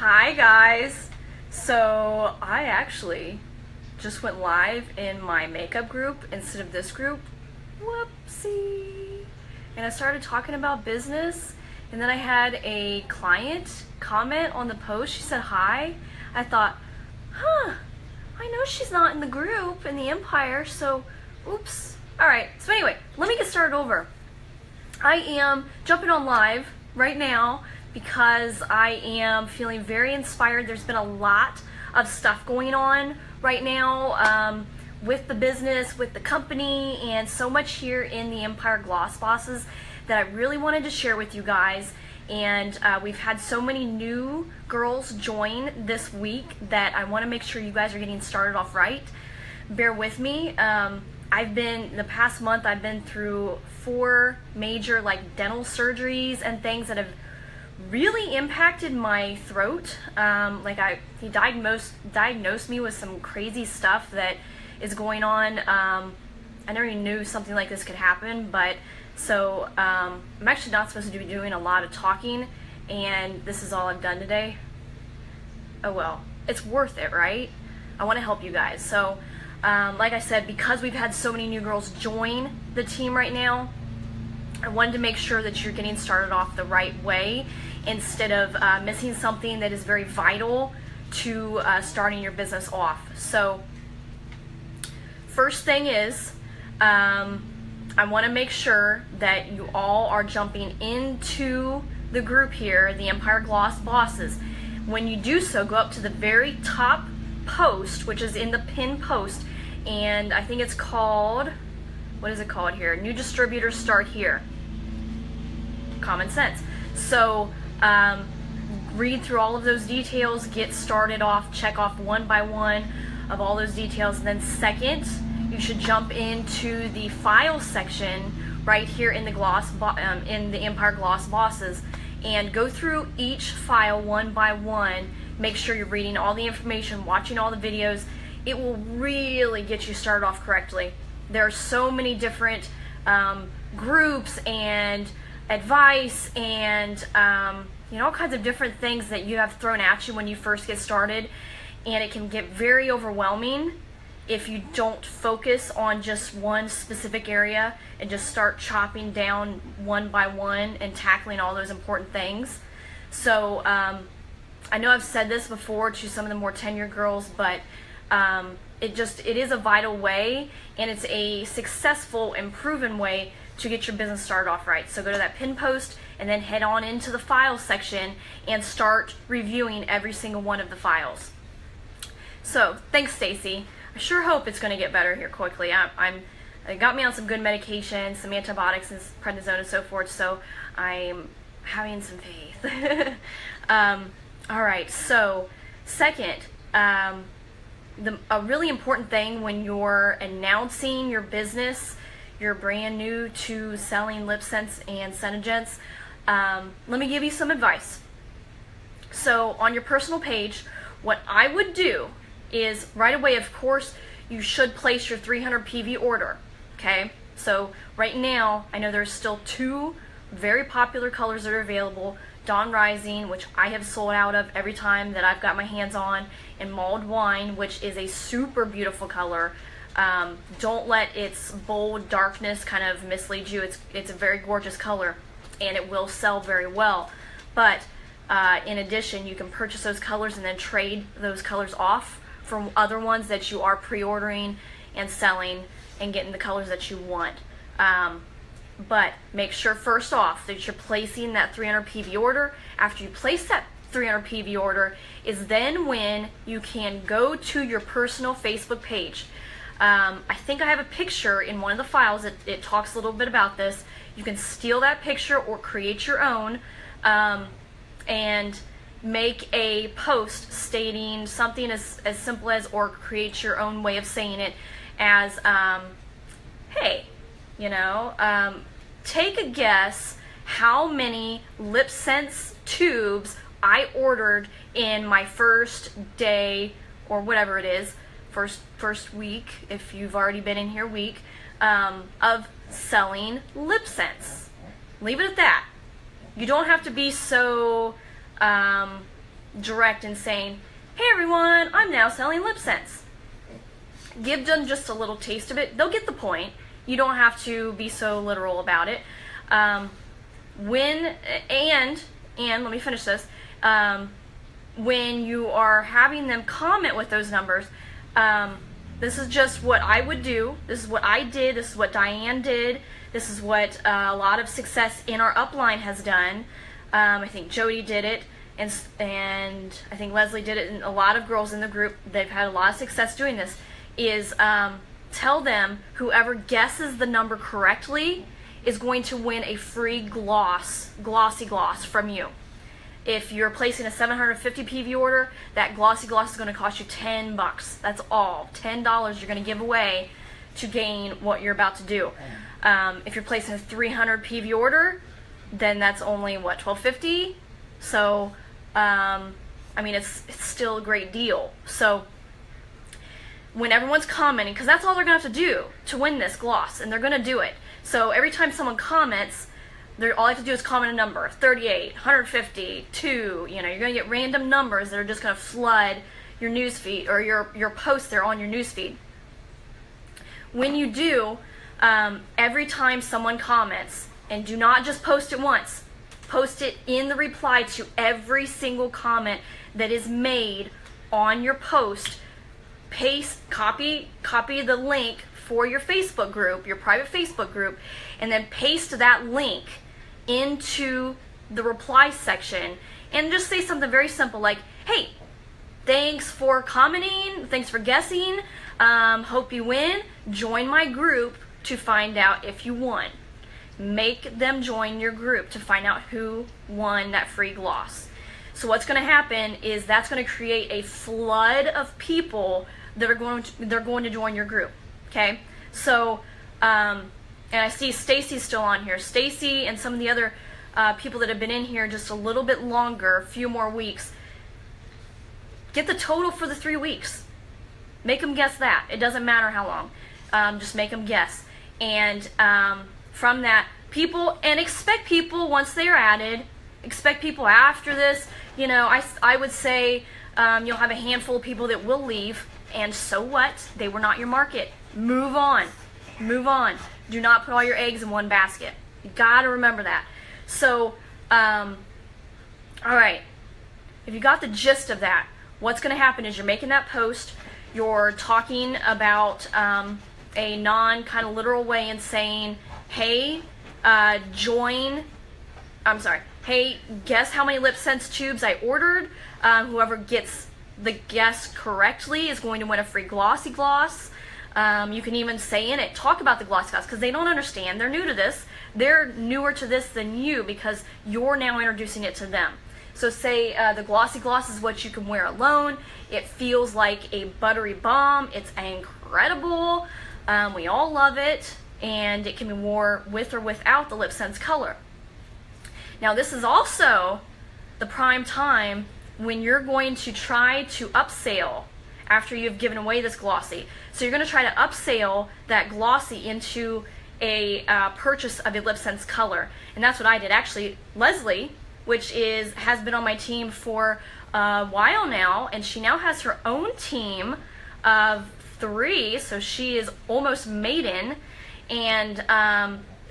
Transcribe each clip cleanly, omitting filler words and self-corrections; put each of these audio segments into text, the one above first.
Hi guys! So I actually just went live in my makeup group instead of this group. Whoopsie! And I started talking about business, and then I had a client comment on the post. She said hi. I thought, I know she's not in the group in the Empire, so oops. Alright, so anyway, let me get started over. I am jumping on live right now because I am feeling very inspired. There's been a lot of stuff going on right now with the business, with the company, and so much here in the Empire Gloss Bosses that I really wanted to share with you guys. And we've had so many new girls join this week that I want to make sure you guys are getting started off right. Bear with me. The past month I've been through 4 major dental surgeries and things that have really impacted my throat. He diagnosed me with some crazy stuff that is going on. I never even knew something like this could happen, but so I'm actually not supposed to be doing a lot of talking, and this is all I've done today. Oh well, it's worth it, right? I want to help you guys. So like I said, because we've had so many new girls join the team right now, I wanted to make sure that you're getting started off the right way instead of missing something that is very vital to starting your business off. So first thing is, I want to make sure that you all are jumping into the group here, the Empire Gloss Bosses. When you do so, go up to the very top post, which is in the pinned post, and I think it's called, what is it called here? New distributors start here. Common sense. So read through all of those details, get started off, check off one by one of all those details, and then second, you should jump into the file section right here in the in the Empire Gloss Bosses and go through each file one by one. Make sure you're reading all the information, watching all the videos. It will really get you started off correctly. There are so many different groups and advice and all kinds of different things that you have thrown at you when you first get started, and it can get very overwhelming if you don't focus on just one specific area and just start chopping down one by one and tackling all those important things. So I know I've said this before to some of the more tenured girls, but it is a vital way, and it's a successful and proven way to get your business started off right. So go to that pin post and then head on into the file section and start reviewing every single one of the files. So thanks, Stacy. I sure hope it's going to get better here quickly. It got me on some good medications, some antibiotics and prednisone and so forth, so I'm having some faith. Alright, so second, a really important thing when you're announcing your business, you're brand new to selling Lipsense and Senegence, let me give you some advice. So on your personal page, what I would do is right away, of course, you should place your 300 PV order, okay? So right now, I know there's still 2 very popular colors that are available, Dawn Rising, which I have sold out of every time that I've got my hands on, and Mulled Wine, which is a super beautiful color. Don't let its bold darkness kind of mislead you. It's a very gorgeous color, and it will sell very well. But in addition, you can purchase those colors and then trade those colors off from other ones that you are pre-ordering and selling and getting the colors that you want. But make sure first off that you're placing that 300 PV order. After you place that 300 PV order is then when you can go to your personal Facebook page. I think I have a picture in one of the files that it talks a little bit about this. You can steal that picture or create your own and make a post stating something as simple as, or create your own way of saying it as, hey, take a guess how many Lipsense tubes I ordered in my first day, or whatever it is, first week, if you've already been in here week, of selling Lipsense. Leave it at that. You don't have to be so direct and saying, hey everyone, I'm now selling Lipsense. Give them just a little taste of it. They'll get the point. You don't have to be so literal about it. And let me finish this. When you are having them comment with those numbers, this is just what I would do. This is what I did. This is what Diane did. This is what a lot of success in our upline has done. I think Jody did it, and I think Leslie did it, and a lot of girls in the group, they've had a lot of success doing this, is tell them whoever guesses the number correctly is going to win a free glossy gloss from you. If you're placing a 750 PV order, that glossy gloss is going to cost you $10. That's all. $10 you're going to give away to gain what you're about to do. If you're placing a 300 PV order, then that's only, what, $12.50? So, I mean, it's still a great deal. So, when everyone's commenting, because that's all they're going to have to do to win this gloss, and they're going to do it. So, every time someone comments, all I have to do is comment a number, 38, 150, 2, you're going to get random numbers that are just going to flood your newsfeed, or your post there on your newsfeed. When you do, every time someone comments, and do not just post it once, post it in the reply to every single comment that is made on your post, copy the link for your Facebook group, your private Facebook group, and then paste that link into the reply section, and just say something very simple like, hey, thanks for commenting, thanks for guessing, hope you win, join my group to find out if you won. Make them join your group to find out who won that free gloss. So what's going to happen is that's going to create a flood of people that are going to join your group. Okay, so and I see Stacy's still on here. Stacy and some of the other people that have been in here just a little bit longer, a few more weeks. Get the total for the 3 weeks. Make them guess that. It doesn't matter how long. Just make them guess. And from that, expect people once they are added, expect people after this. I would say you'll have a handful of people that will leave, and so what? They were not your market. Move on. Move on. Do not put all your eggs in one basket. You got to remember that. So, all right. If you got the gist of that, what's going to happen is you're making that post, you're talking about a non-kind of literal way and saying, hey, hey, guess how many Lipsense tubes I ordered. Whoever gets the guess correctly is going to win a free glossy gloss. You can even say in it, talk about the glossy gloss, because they don't understand. They're new to this. They're newer to this than you because you're now introducing it to them. So say the glossy gloss is what you can wear alone. It feels like a buttery bomb. It's incredible. We all love it, and it can be worn with or without the Lipsense color. Now this is also the prime time when you're going to try to upsell after you've given away this glossy. So you're going to try to upsell that glossy into a purchase of a Lipsense color. And that's what I did. Actually, Leslie, which has been on my team for a while now, and she now has her own team of 3, so she is almost maiden, and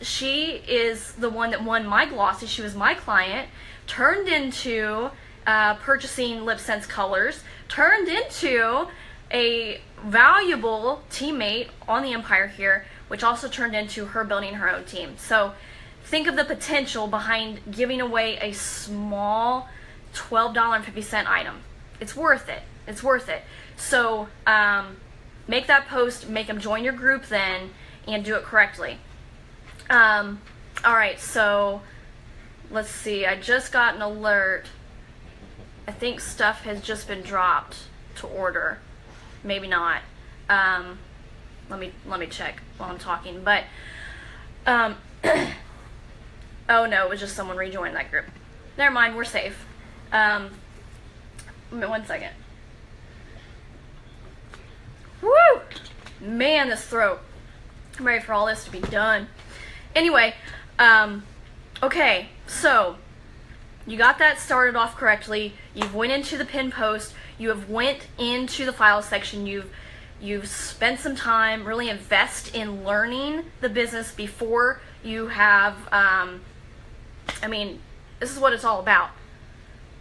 she is the one that won my glossy. She was my client, turned into purchasing Lipsense colors, turned into a valuable teammate on the Empire here, which also turned into her building her own team. So think of the potential behind giving away a small $12.50 item. It's worth it. It's worth it. So make that post, make them join your group then, and do it correctly. All right, so let's see. I just got an alert. I think stuff has just been dropped to order. Maybe not. Let me check while I'm talking. But oh no, it was just someone rejoined that group. Never mind, we're safe. 1 second. Woo! Man, this throat. I'm ready for all this to be done. Anyway, okay, so you got that started off correctly, you've went into the pin post, you have went into the file section, you've spent some time, really invest in learning the business before you have, I mean, this is what it's all about.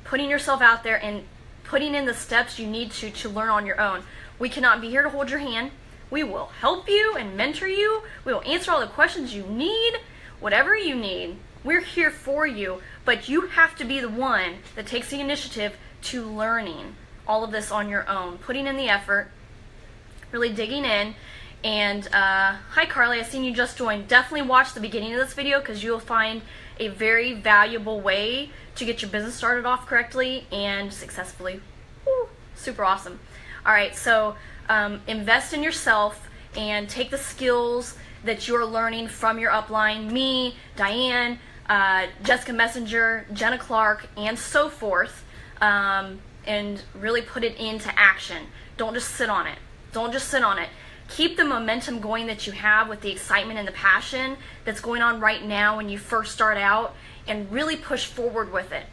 Putting yourself out there and putting in the steps you need to learn on your own. We cannot be here to hold your hand. We will help you and mentor you. We will answer all the questions you need, whatever you need. We're here for you, but you have to be the one that takes the initiative to learning all of this on your own, putting in the effort, really digging in. And hi Carly, I seen you just joined. Definitely watch the beginning of this video because you'll find a very valuable way to get your business started off correctly and successfully. Woo, super awesome. All right, so invest in yourself and take the skills that you're learning from your upline, me, Diane, Jessica Messenger, Jenna Clark, and so forth, and really put it into action. Don't just sit on it. Don't just sit on it. Keep the momentum going that you have with the excitement and the passion that's going on right now when you first start out, and really push forward with it.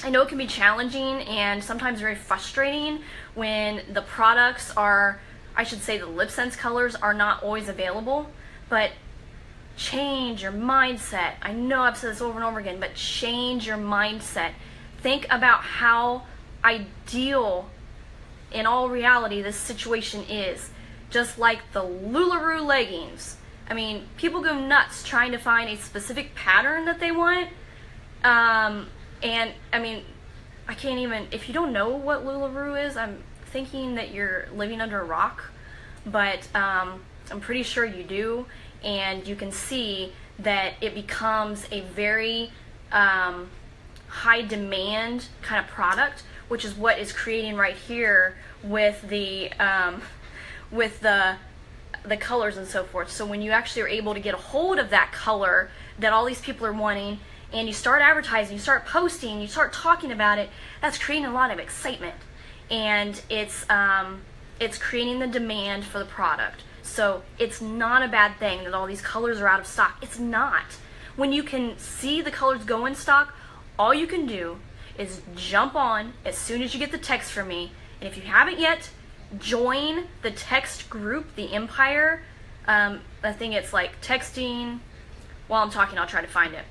I know it can be challenging and sometimes very frustrating when the products are, I should say the Lipsense colors are not always available, but change your mindset. I know I've said this over and over again, but change your mindset. Think about how ideal in all reality this situation is. Just like the LuLaRoe leggings. I mean, people go nuts trying to find a specific pattern that they want. And I mean, I can't even, if you don't know what LuLaRoe is, I'm thinking that you're living under a rock. But I'm pretty sure you do. And you can see that it becomes a very high demand kind of product, which is what is creating right here with the colors and so forth. So when you actually are able to get a hold of that color that all these people are wanting, and you start advertising, you start posting, you start talking about it, that's creating a lot of excitement, and it's creating the demand for the product. So it's not a bad thing that all these colors are out of stock. It's not. When you can see the colors go in stock, all you can do is jump on as soon as you get the text from me. And if you haven't yet, join the text group, the Empire. I think it's like texting. While I'm talking, I'll try to find it.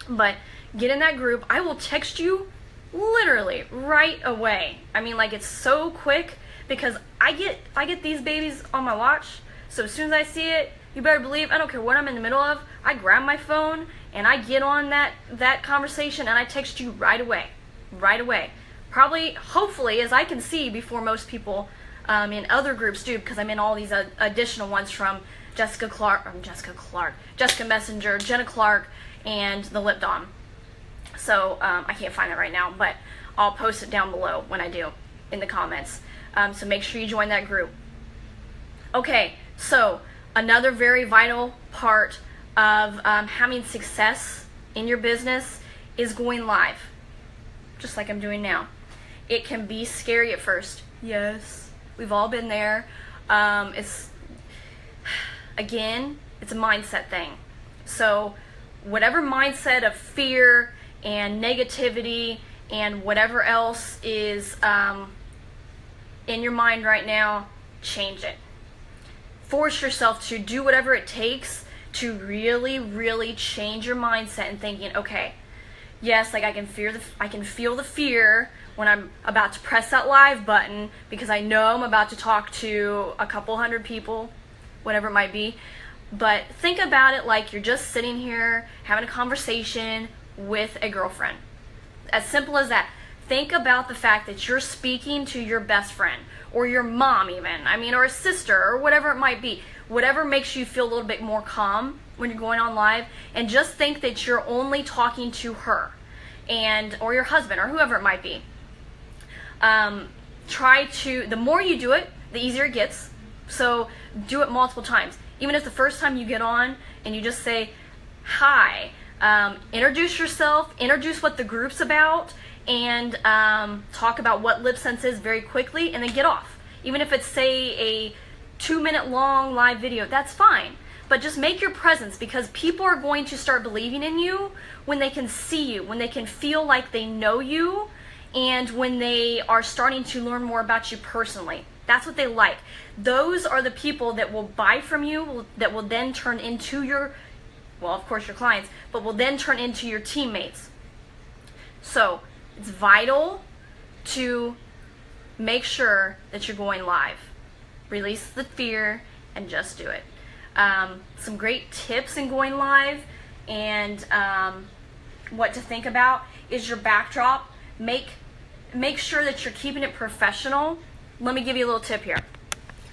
But get in that group. I will text you literally right away. I mean, like, it's so quick because I get these babies on my watch. So as soon as I see it, you better believe, I don't care what I'm in the middle of, I grab my phone and I get on that conversation and I text you right away. Right away. Probably, hopefully, as I can see before most people in other groups do, because I'm in all these additional ones from Jessica Messenger, Jenna Clark, and the Lip Dom. So I can't find it right now, but I'll post it down below when I do in the comments. So make sure you join that group. Okay, so another very vital part of having success in your business is going live, just like I'm doing now. It can be scary at first. Yes, we've all been there. It's a mindset thing. So whatever mindset of fear and negativity and whatever else is in your mind right now, change it. Force yourself to do whatever it takes to really, really change your mindset and thinking, okay, yes, like I can feel the fear when I'm about to press that live button because I know I'm about to talk to a couple hundred people, whatever it might be. But think about it like you're just sitting here having a conversation with a girlfriend. As simple as that. Think about the fact that you're speaking to your best friend, or your mom even, or a sister, or whatever it might be. Whatever makes you feel a little bit more calm when you're going on live, and just think that you're only talking to her, or your husband, or whoever it might be. The more you do it, the easier it gets. So do it multiple times. Even if the first time you get on and you just say, hi, introduce yourself, introduce what the group's about, and talk about what Lipsense is very quickly, and then get off. Even if it's, say, a 2-minute long live video, that's fine. but just make your presence, because people are going to start believing in you when they can see you, when they can feel like they know you, and when they are starting to learn more about you personally. That's what they like. Those are the people that will buy from you, that will then turn into your, well, of course your clients, but will then turn into your teammates. So it's vital to make sure that you're going live. Release the fear and just do it. Some great tips in going live and what to think about is your backdrop. Make sure that you're keeping it professional. Let me give you a little tip here.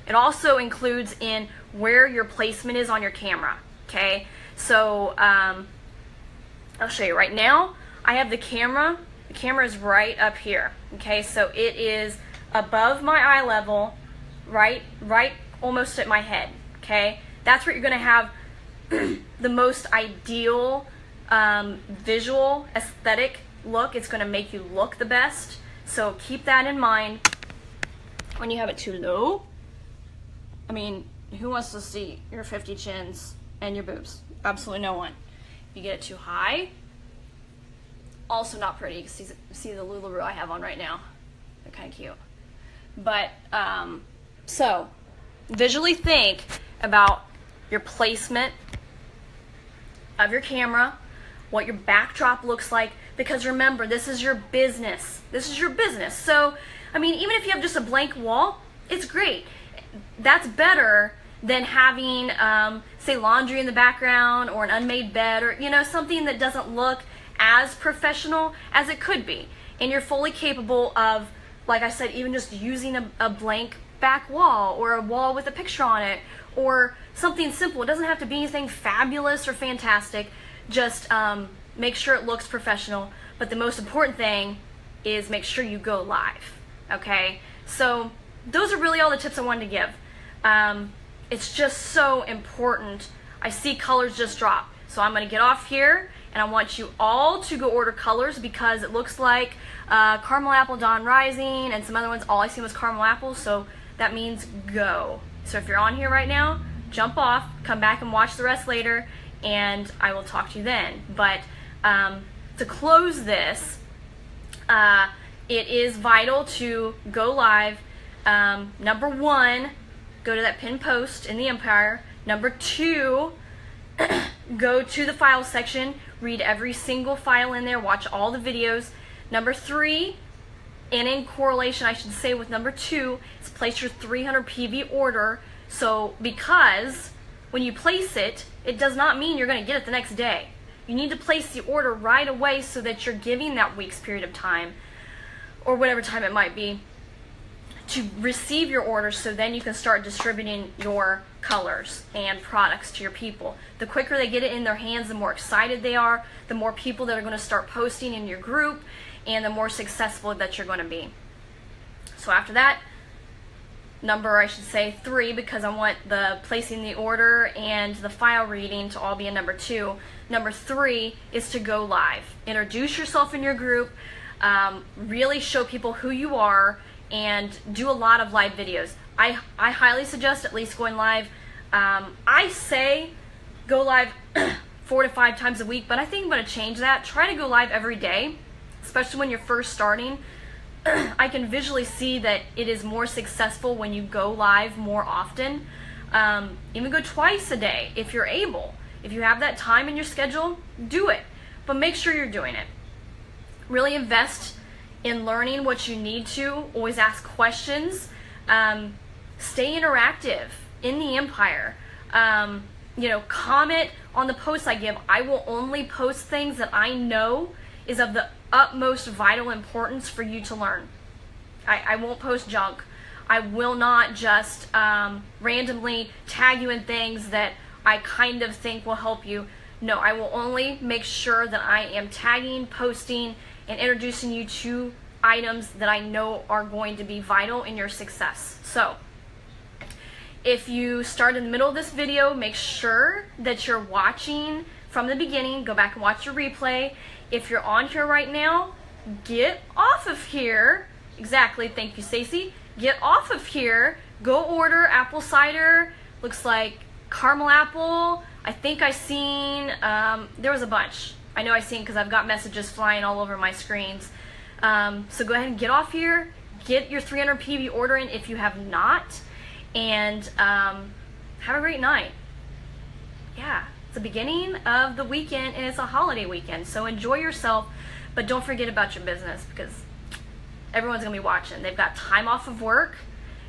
It also includes in where your placement is on your camera. Okay, so I'll show you right now. I have the camera. The camera is right up here. Okay, so it is above my eye level, right almost at my head. Okay, that's where you're going to have the most ideal visual aesthetic look. It's going to make you look the best. So keep that in mind. When you have it too low, I mean, who wants to see your 50 chins and your boobs? Absolutely no one. If you get it too high, also not pretty. You can see the Lululemon I have on right now. They're kind of cute. But, so, visually think about your placement of your camera, what your backdrop looks like, because remember, this is your business. This is your business. So, I mean, even if you have just a blank wall, it's great. That's better than having, say, laundry in the background or an unmade bed or, you know, something that doesn't look as professional as it could be. And you're fully capable of, like I said, even just using a blank back wall or a wall with a picture on it or something simple. It doesn't have to be anything fabulous or fantastic. Just make sure it looks professional. But the most important thing is make sure you go live. Okay? So those are really all the tips I wanted to give. It's just so important. I see colors just drop. So I'm going to get off here, and I want you all to go order colors because it looks like Caramel Apple Dawn Rising and some other ones. All I see was Caramel Apple, so that means go. So if you're on here right now, jump off, come back and watch the rest later, and I will talk to you then. But to close this, it is vital to go live. Number one, go to that pinned post in the Empire. Number two, go to the file section, read every single file in there, watch all the videos. Number three, and in correlation, I should say, with number two, is place your 300 PV order. So because when you place it, it does not mean you're going to get it the next day. You need to place the order right away so that you're giving that week's period of time, or whatever time it might be, to receive your order, so then you can start distributing your colors and products to your people. The quicker they get it in their hands, the more excited they are, the more people that are going to start posting in your group, and the more successful that you're going to be. So after that, number, I should say 3, because I want the placing the order and the file reading to all be in number 2. Number 3 is to go live. Introduce yourself in your group, really show people who you are, and do a lot of live videos. I highly suggest at least going live. I say go live 4 to 5 times a week, but I think I'm going to change that. Try to go live every day, especially when you're first starting. I can visually see that it is more successful when you go live more often. Even go twice a day if you're able. If you have that time in your schedule, do it. But make sure you're doing it. Really invest in learning what you need to. Always ask questions. Stay interactive in the Empire. You know, comment on the posts I give. I will only post things that I know is of the utmost vital importance for you to learn. I won't post junk. I will not just randomly tag you in things that I kind of think will help you. No, I will only make sure that I am tagging, posting, and introducing you to items that I know are going to be vital in your success. So, if you start in the middle of this video, make sure that you're watching from the beginning. Go back and watch your replay. If you're on here right now, get off of here. Exactly, thank you, Stacey. Get off of here. Go order apple cider. Looks like caramel apple. I think I seen, there was a bunch. I know I seen because I've got messages flying all over my screens. So go ahead and get off here. Get your 300 PV order in if you have not. And have a great night. Yeah, it's the beginning of the weekend and it's a holiday weekend. So enjoy yourself, but don't forget about your business because everyone's going to be watching. They've got time off of work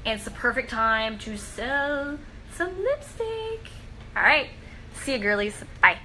and it's the perfect time to sell some lipstick. All right. See you, girlies. Bye.